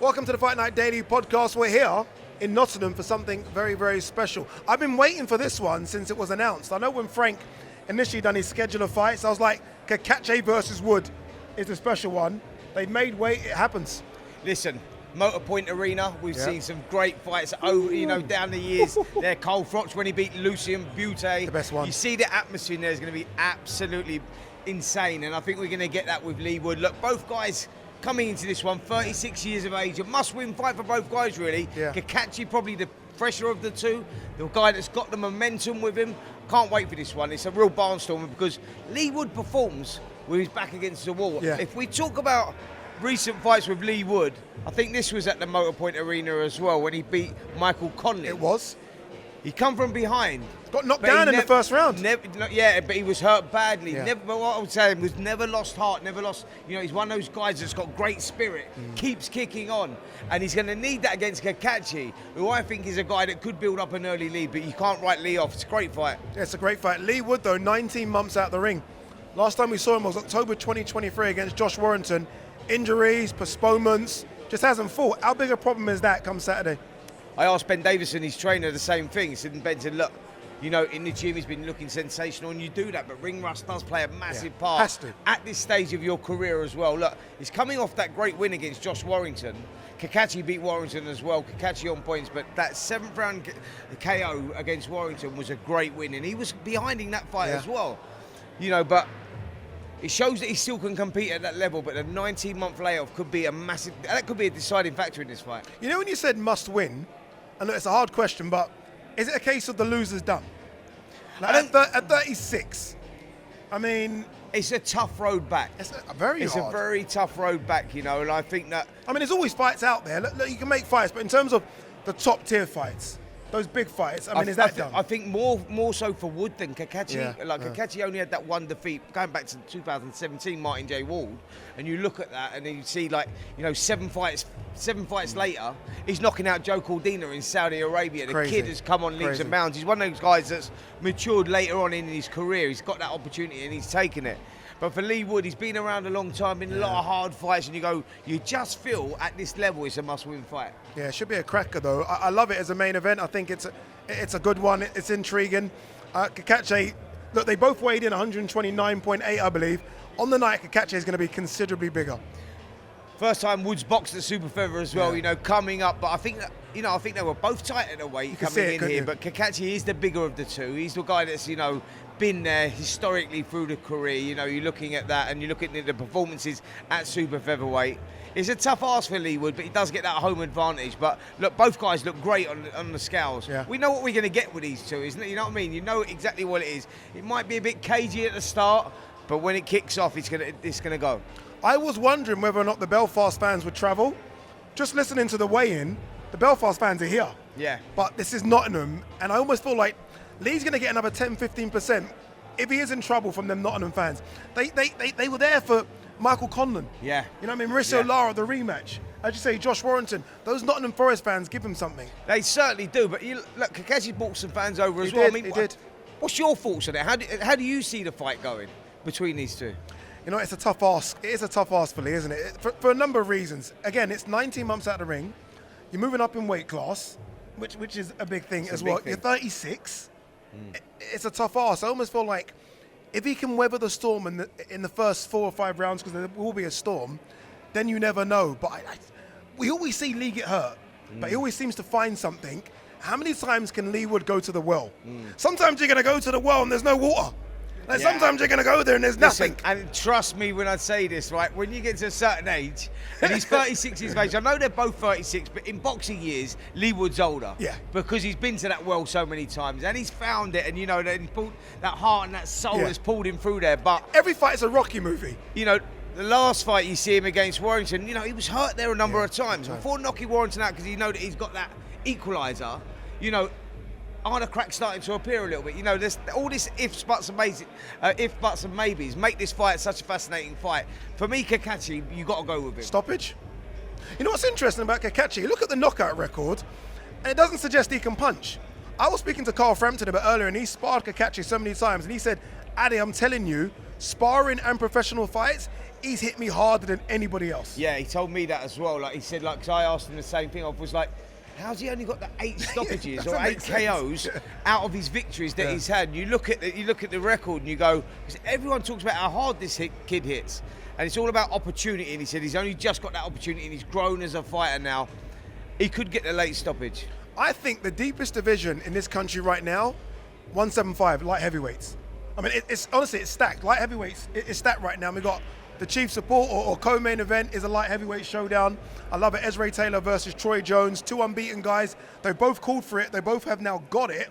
Welcome to the Fight Night Daily podcast. We're here in Nottingham for something very, very special. I've been waiting for this one since it was announced. I know when Frank initially done his schedule of fights, I was like, Cacace versus Wood is a special one. They made weight, it happens. Listen, Motorpoint Arena, we've seen some great fights down the years. There, Carl Frampton when he beat Lucien Butte. The best one. You see the atmosphere there is going to be absolutely insane, and I think we're going to get that with Leigh Wood. Look, both guys coming into this one, 36 years of age, a must-win fight for both guys, really. Yeah. Cacace probably the fresher of the two, the guy that's got the momentum with him. Can't wait for this one. It's a real barnstormer because Leigh Wood performs with his back against the wall. Yeah. If we talk about recent fights with Leigh Wood, I think this was at the Motorpoint Arena as well when he beat Michael Conley. It was. He come from behind. Got knocked down in the first round. But he was hurt badly. Yeah. But what I would say was never lost heart, never lost. He's one of those guys that's got great spirit, keeps kicking on, and he's going to need that against Cacace, who I think is a guy that could build up an early lead, but you can't write Leigh off. It's a great fight. Yeah, it's a great fight. Leigh Wood, though, 19 months out the ring. Last time we saw him was October 2023 against Josh Warrington. Injuries, postponements, just hasn't fought. How big a problem is that come Saturday? I asked Ben Davison, his trainer, the same thing. He said, Ben said, look, in the gym he's been looking sensational, and you do that, but ring rust does play a massive part has to. at this stage of your career as well. Look, he's coming off that great win against Josh Warrington. Cacace beat Warrington as well, Cacace on points, but that 7th round KO against Warrington was a great win, and he was behind in that fight as well. But it shows that he still can compete at that level, but a 19-month layoff could be a deciding factor in this fight. When you said must win, and it's a hard question, but is it a case of the loser's done? At 36, I mean... It's a tough road back. It's a very tough road back, and I think that... there's always fights out there. Look, you can make fights, but in terms of the top-tier fights, those big fights, is that done? I think more so for Wood than Cacace. Yeah. Cacace only had that one defeat going back to 2017, Martin J. Ward, and you look at that and you see 7 fights later, he's knocking out Joe Cordina in Saudi Arabia. The kid has come on leaps and bounds. He's one of those guys that's matured later on in his career. He's got that opportunity and he's taken it. But for Leigh Wood, he's been around a long time, in a lot of hard fights, and you just feel at this level it's a must-win fight. Yeah, it should be a cracker, though. I love it as a main event. I think it's a good one. It's intriguing. Cacace, look, they both weighed in 129.8, I believe. On the night, Cacace is going to be considerably bigger. First time Wood's boxed at super feather as well, coming up. But I think that, I think they were both tight at the weight coming in here. But Cacace is the bigger of the two. He's the guy that's, been there historically through the career. You're looking at that and you're looking at the performances at super featherweight. It's a tough ask for Leigh Wood, but he does get that home advantage. But look, both guys look great on the scales. Yeah. We know what we're going to get with these two, isn't it? You know what I mean? You know exactly what it is. It might be a bit cagey at the start, but when it kicks off, it's gonna go. I was wondering whether or not the Belfast fans would travel. Just listening to the weigh-in, the Belfast fans are here. Yeah. But this is Nottingham, and I almost feel like Leigh's going to get another 10-15% if he is in trouble from them Nottingham fans. They were there for Michael Conlon. Yeah. Mauricio Lara, the rematch. As you say, Josh Warrington. Those Nottingham Forest fans give him something. They certainly do. But look, Cacace brought some fans over as well. He did. What's your thoughts on it? How do you see the fight going between these two? It's a tough ask. It is a tough ask for Leigh, isn't it? For a number of reasons. Again, it's 19 months out of the ring. You're moving up in weight class, which is a big thing as well. You're 36. It's a tough ask. I almost feel like if he can weather the storm in the first 4 or 5 rounds, because there will be a storm, then you never know. But we always see Leigh get hurt, but he always seems to find something. How many times can Leigh Wood go to the well? Sometimes you're going to go to the well and there's no water. Sometimes you're going to go there and there's nothing. And trust me when I say this, right? When you get to a certain age, and he's 36 years of age, I know they're both 36, but in boxing years, Leigh Wood's older. Yeah. Because he's been to that well so many times, and he's found it, and he's pulled that heart and that soul has pulled him through there. But every fight's a Rocky movie. The last fight you see him against Warrington, he was hurt there a number of times. Before knocking Warrington out, because that he's got that equaliser, are the cracks starting to appear a little bit? There's all this ifs, buts and maybes make this fight such a fascinating fight. For me, Cacace, you got to go with him. Stoppage? What's interesting about Cacace? Look at the knockout record, and it doesn't suggest he can punch. I was speaking to Carl Frampton a bit earlier, and he sparred Cacace so many times, and he said, Ade, I'm telling you, sparring and professional fights, he's hit me harder than anybody else. Yeah, he told me that as well. Like he said, like, because I asked him the same thing. I was like, how's he only got the 8 stoppages or 8 KOs out of his victories that he's had? You look at the record and you go, because everyone talks about how hard this kid hits, and it's all about opportunity. And he said he's only just got that opportunity, and he's grown as a fighter now. He could get the late stoppage. I think the deepest division in this country right now, 175 light heavyweights. I mean, it's honestly, it's stacked. Light heavyweights, it's stacked right now. We got the chief support or co-main event is a light heavyweight showdown. I love it. Ezra Taylor versus Troy Jones, 2 unbeaten guys. They both called for it. They both have now got it.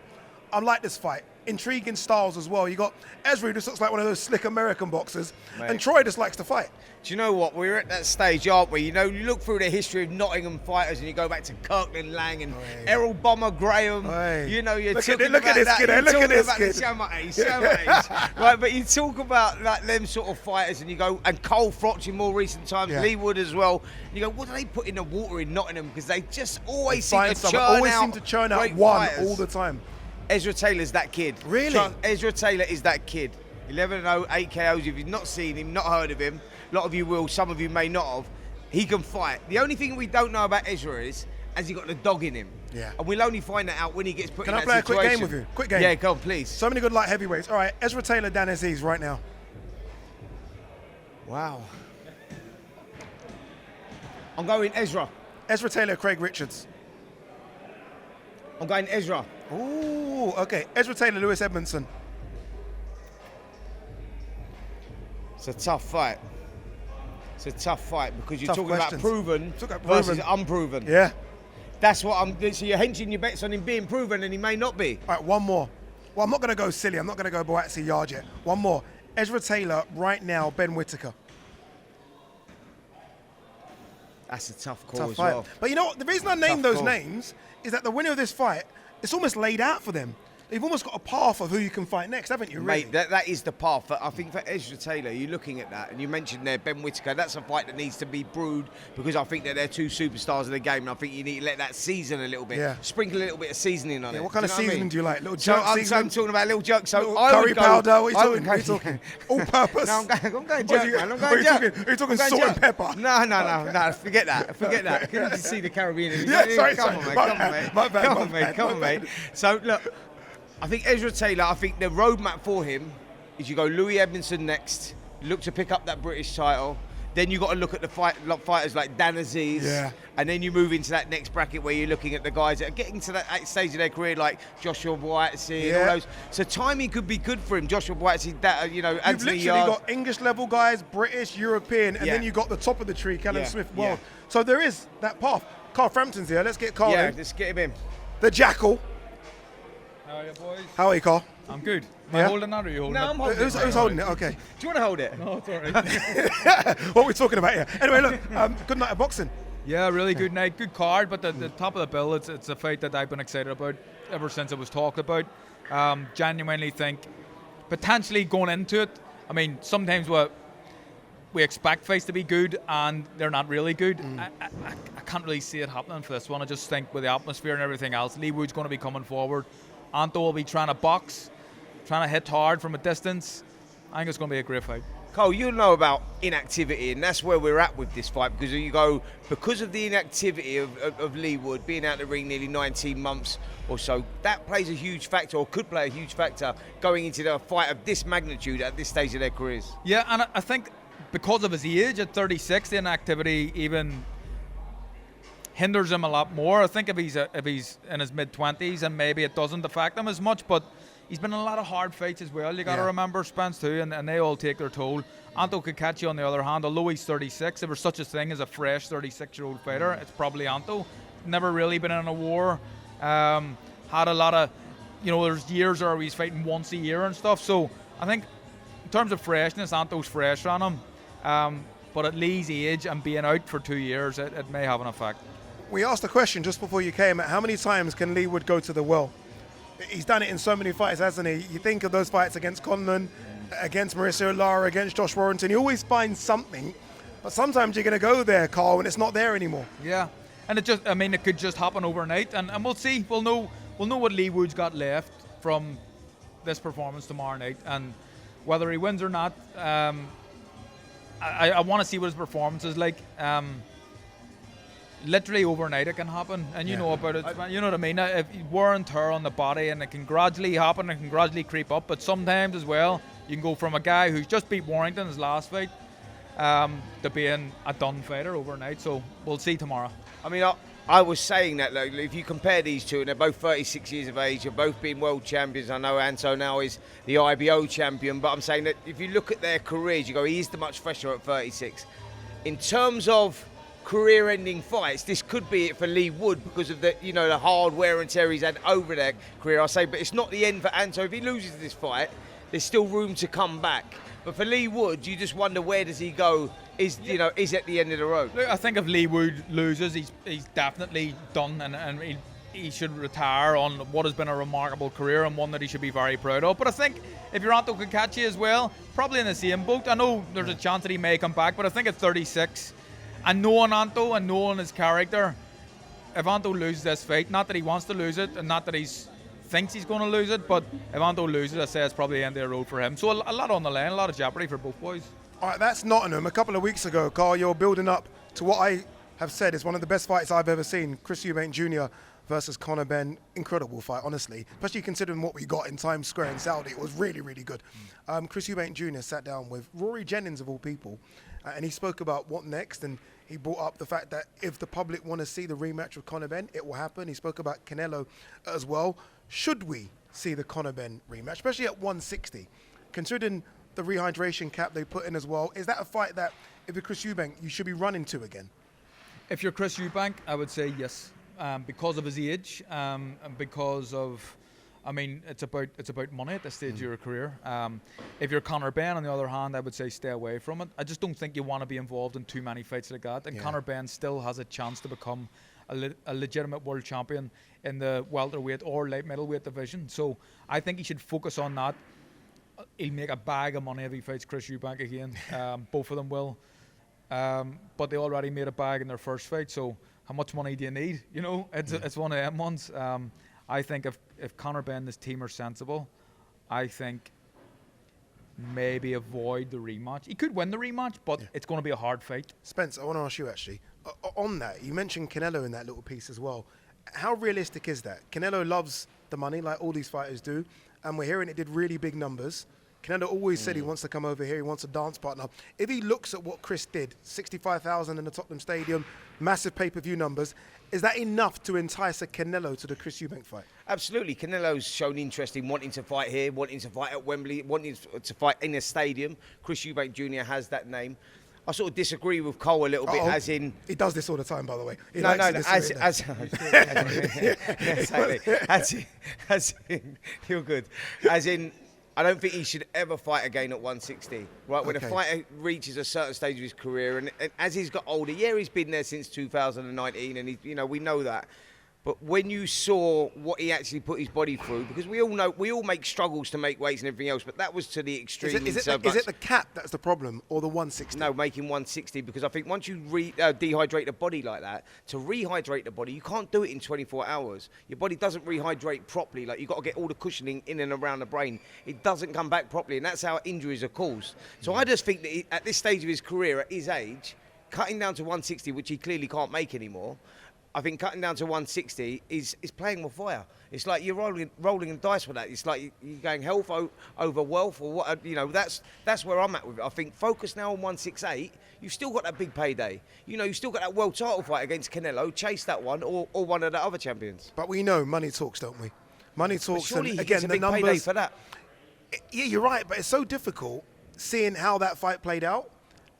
I like this fight. Intriguing styles as well. You got Ezra, who just looks like one of those slick American boxers, and Troy just likes to fight. Do you know what? We're at that stage, aren't we? You know, you look through the history of Nottingham fighters and you go back to Kirkland Lang and Errol Bomber Graham. You know, you're look talking at this about kid. that. Look at this kid. Show my age. Right, but you talk about like them sort of fighters and you go, and Cole Frotch in more recent times, Leigh Wood as well. And you go, what do they put in the water in Nottingham? Because they just always seem to churn out one fighters all the time. Ezra Taylor's that kid. Really? Ezra Taylor is that kid. 11-0, 8 KOs. If you've not seen him, not heard of him, a lot of you will, some of you may not have. He can fight. The only thing we don't know about Ezra is, has he got the dog in him? Yeah. And we'll only find that out when he gets put in that situation. Can I play a quick game with you? Quick game. Yeah, go on, please. So many good light heavyweights. All right, Ezra Taylor, Dan Aziz right now. Wow. I'm going Ezra. Ezra Taylor, Craig Richards. I'm going Ezra. Ooh, okay. Ezra Taylor, Lewis Edmondson. It's a tough fight. It's a tough fight because you're Tough talking questions. about proven versus unproven. Yeah. That's what so you're henching your bets on him being proven and he may not be. All right, one more. Well, I'm not going to go silly. I'm not going to go Boatsy Yarde yet. One more. Ezra Taylor, right now, Ben Whittaker. That's a tough call Tough as fight. well. But you know what? The reason I named those names is that the winner of this fight, it's almost laid out for them. You've almost got a path of who you can fight next, haven't you, really? Mate, that is the path. I think for Ezra Taylor, you're looking at that, and you mentioned there Ben Whittaker, that's a fight that needs to be brewed because I think that they're 2 superstars of the game, and I think you need to let that season a little bit. Yeah. Sprinkle a little bit of seasoning on it. What kind of seasoning do you like? Little jerk so seasoning? I'm talking about little jerk. So little I curry would go, powder? What are you talking? All purpose? No, I'm going jerk, man. I'm going jerk. Are you talking salt and pepper? No. Forget that. Forget that. Can you just see the Caribbean? Yeah, sorry. Come on, mate. Come on, mate. So, look, I think Ezra Taylor, I think the roadmap for him is you go Louis Edmondson next, look to pick up that British title. Then you got to look at the fighters like Dan Aziz. Yeah. And then you move into that next bracket where you're looking at the guys that are getting to that stage of their career like Joshua Boatsy and all those. So timing could be good for him. Joshua Boatsy, Anthony Yarde. You've literally got English level guys, British, European, and then you got the top of the tree, Callum Smith world. So there is that path. Carl Frampton's here. Let's get Carl in. Yeah, let's get him in. The Jackal. How are you, boys? How are you, Carl? I'm good. Am I holding that or are you holding it? No, I'm holding it. Who's holding it? Okay. Do you want to hold it? No, it's all right. What are we talking about here? Anyway, look, good night of boxing. Yeah, really good night. Good card, but the top of the bill, it's a fight that I've been excited about ever since it was talked about. Genuinely think potentially going into it, I mean, sometimes we expect fights to be good and they're not really good. I can't really see it happening for this one. I just think with the atmosphere and everything else, Leigh Wood's going to be coming forward. Anto will be trying to box, trying to hit hard from a distance. I think it's going to be a great fight. Cole, you know about inactivity, and that's where we're at with this fight because of the inactivity of Leigh Wood being out the ring nearly 19 months or so. That plays a huge factor, or could play a huge factor, going into the fight of this magnitude at this stage of their careers. Yeah, and I think because of his age at 36, the inactivity even hinders him a lot more. I think if he's in his mid-20s, and maybe it doesn't affect him as much, but he's been in a lot of hard fights as well. You got to remember, Spence too, and they all take their toll. Anto Cacace, on the other hand, although he's 36, if there's such a thing as a fresh 36-year-old fighter, it's probably Anto. Never really been in a war. Had a lot of, there's years where he's fighting once a year and stuff. So I think in terms of freshness, Anto's fresh on him. But at Leigh's age and being out for 2 years, it may have an effect. We asked a question just before you came. How many times can Leigh Wood go to the well? He's done it in so many fights, hasn't he? You think of those fights against Conlon, against Mauricio Lara, against Josh Warrington. You always find something, but sometimes you're going to go there, Carl, and it's not there anymore. Yeah, and it could just happen overnight, and we'll see. We'll know what Leigh Wood's got left from this performance tomorrow night, and whether he wins or not, I want to see what his performance is like. Literally overnight it can happen, and you know about it. You know what I mean? If wear and tear on the body, and it can gradually happen, and can gradually creep up. But sometimes as well, you can go from a guy who's just beat Warrington his last fight to being a done fighter overnight. So we'll see tomorrow. I mean, I was saying that, like, if you compare these two, and they're both 36 years of age, they're both been world champions. I know Anto now is the IBO champion, but I'm saying that if you look at their careers, you go, he is the much fresher at 36. In terms of career-ending fights, this could be it for Leigh Wood because of the, you know, the hard wear and tear he's had over their career. I say, but it's not the end for Anto. If he loses this fight, there's still room to come back. But for Leigh Wood, you just wonder, where does he go? Is at the end of the road? Look, I think if Leigh Wood loses, he's definitely done, and he should retire on what has been a remarkable career and one that he should be very proud of. But I think if you're Anthony Cacace as well, probably in the same boat. I know there's a chance that he may come back, but I think at 36, and knowing Anto and knowing his character, if Anto loses this fight, not that he wants to lose it and not that he thinks he's going to lose it, but if Anto loses, I say it's probably the end of the road for him. So a lot on the line, a lot of jeopardy for both boys. All right, that's Nottingham. A couple of weeks ago, Carl, you're building up to what I have said is one of the best fights I've ever seen. Chris Eubank Jr. versus Conor Benn. Incredible fight, honestly. Especially considering what we got in Times Square in Saudi. It was really, really good. Chris Eubank Jr. sat down with Rory Jennings, of all people, and he spoke about what next, and he brought up the fact that if the public want to see the rematch with Conor Benn, it will happen. He spoke about Canelo as well. Should we see the Conor Benn rematch, especially at 160? Considering the rehydration cap they put in as well, is that a fight that, if you're Chris Eubank, you should be running to again? If you're Chris Eubank, I would say yes, because of his age, and because of, I mean, it's about money at this stage of your career. If you're Conor Benn, on the other hand, I would say stay away from it. I just don't think you want to be involved in too many fights like that. And Conor Benn still has a chance to become a legitimate world champion in the welterweight or light middleweight division. So I think he should focus on that. He'll make a bag of money if he fights Chris Eubank again. Both of them will. But they already made a bag in their first fight, so how much money do you need? You know, it's one of them ones. I think if Conor Benn and his team are sensible, I think maybe avoid the rematch. He could win the rematch, but it's going to be a hard fight. Spence, I want to ask you actually, on that, you mentioned Canelo in that little piece as well. How realistic is that? Canelo loves the money like all these fighters do, and we're hearing it did really big numbers. Canelo always said he wants to come over here, he wants a dance partner. If he looks at what Chris did, 65,000 in the Tottenham Stadium, massive pay-per-view numbers, is that enough to entice a Canelo to the Chris Eubank fight? Absolutely. Canelo's shown interest in wanting to fight here, wanting to fight at Wembley, wanting to fight in a stadium. Chris Eubank Jr. has that name. I sort of disagree with Cole a little bit, as in... He does this all the time, by the way. You're good. As in, I don't think he should ever fight again at 160. Right, when a fighter reaches a certain stage of his career, and as he's got older, he's been there since 2019, and we know that. But when you saw what he actually put his body through, because we all know, we all make struggles to make weights and everything else, but that was to the extreme. Is it the cap that's the problem, or the 160? No, making 160, because I think once you dehydrate the body like that, to rehydrate the body, you can't do it in 24 hours. Your body doesn't rehydrate properly. Like, you've got to get all the cushioning in and around the brain. It doesn't come back properly, and that's how injuries are caused. So I just think that at this stage of his career, at his age, cutting down to 160, which he clearly can't make anymore, I think cutting down to 160 is playing with fire. It's like you're rolling the dice with that. It's like you're going health over wealth, or what? That's where I'm at with it. I think focus now on 168. You've still got that big payday. You've still got that world title fight against Canelo. Chase that one, or one of the other champions. But we know money talks, don't we? Money talks, surely and he again gets a the big numbers. payday for that. Yeah, you're right, but it's so difficult seeing how that fight played out,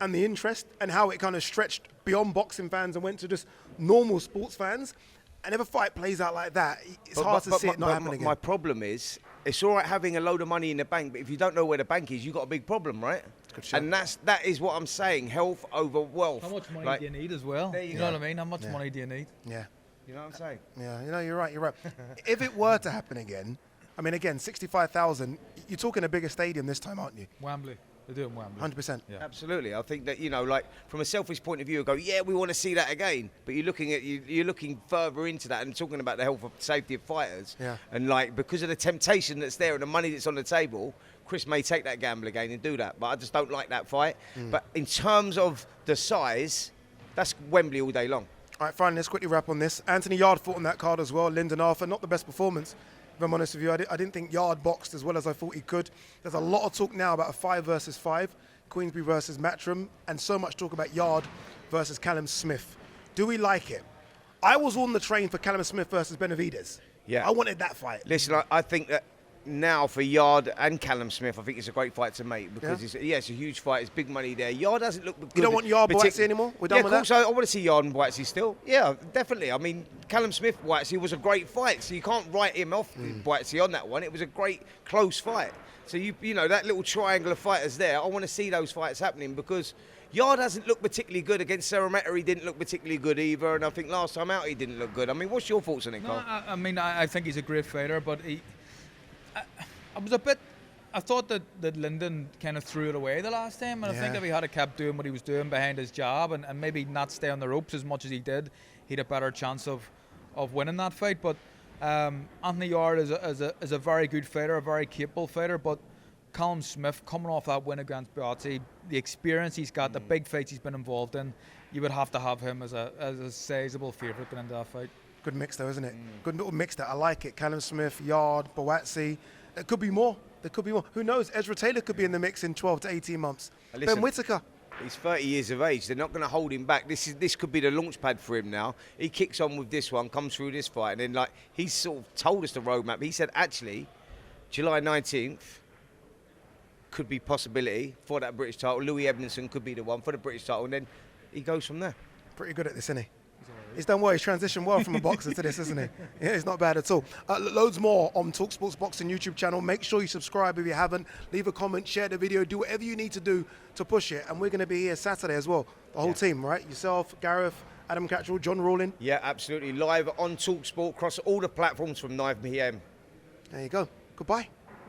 and the interest, and how it kind of stretched beyond boxing fans and went to just normal sports fans. And if a fight plays out like that, it's hard to see it not happening again. My problem is, it's all right having a load of money in the bank, but if you don't know where the bank is, you've got a big problem, right? And that is what I'm saying, health over wealth. How much money do you need as well? You know what I mean? How much money do you need? Yeah. You know what I'm saying? Yeah, you're right. If it were to happen again, I mean, again, 65,000, you're talking a bigger stadium this time, aren't you? They do it in Wembley. 100%. Yeah. Absolutely. I think that, you know, like from a selfish point of view, I go, yeah, we want to see that again. But you're looking further into that and talking about the health and safety of fighters. Yeah. And like because of the temptation that's there and the money that's on the table, Chris may take that gamble again and do that. But I just don't like that fight. But in terms of the size, that's Wembley all day long. All right, finally, let's quickly wrap on this. Anthony Yarde fought on that card as well. Lyndon Arthur, not the best performance, if I'm honest with you. I didn't think Yarde boxed as well as I thought he could. There's a lot of talk now about a 5 versus 5, Queensbury versus Matchroom, and so much talk about Yarde versus Callum Smith. Do we like it? I was on the train for Callum Smith versus Benavidez. Yeah. I wanted that fight. Listen, I think that now for Yarde and Callum Smith, I think it's a great fight to make because it's a huge fight. It's big money there. Yarde doesn't look good. You don't want Yarde Boatsy anymore? We're done with that? I want to see Yarde and Boatsy still. Yeah, definitely. I mean, Callum Smith Boatsy was a great fight, so you can't write him off Boatsy on that one. It was a great close fight. So you know that little triangle of fighters there. I want to see those fights happening because Yarde hasn't looked particularly good against Serrametta. He didn't look particularly good either, and I think last time out he didn't look good. I mean, what's your thoughts on it, Carl? No, I mean, I think he's a great fighter, but I thought that Lyndon kind of threw it away the last time, and I think if he had kept doing what he was doing behind his jab and maybe not stay on the ropes as much as he did, he'd a better chance of winning that fight. But Anthony Yarde is a very good fighter, a very capable fighter, but Callum Smith, coming off that win against Boatsy, the experience he's got, the big fights he's been involved in, you would have to have him as a sizable favourite going into that fight. Good mix though, isn't it? Good little mix there. I like it. Callum Smith, Yarde, Boatsy. There could be more. There could be more. Who knows? Ezra Taylor could be in the mix in 12 to 18 months. Listen, Ben Whittaker. He's 30 years of age. They're not going to hold him back. This could be the launch pad for him now. He kicks on with this one, comes through this fight, and then like he's sort of told us the roadmap. He said actually, July 19th could be possibility for that British title. Louis Edmondson could be the one for the British title, and then he goes from there. Pretty good at this, isn't he? He's done well. He's transitioned well from a boxer to this, isn't he? Yeah, he's not bad at all. Loads more on talkSPORT's Boxing YouTube channel. Make sure you subscribe if you haven't. Leave a comment, share the video, do whatever you need to do to push it. And we're going to be here Saturday as well. The whole team, right? Yourself, Gareth, Adam Cattrall, John Rawlin. Yeah, absolutely. Live on talkSPORT across all the platforms from 9 p.m. There you go. Goodbye.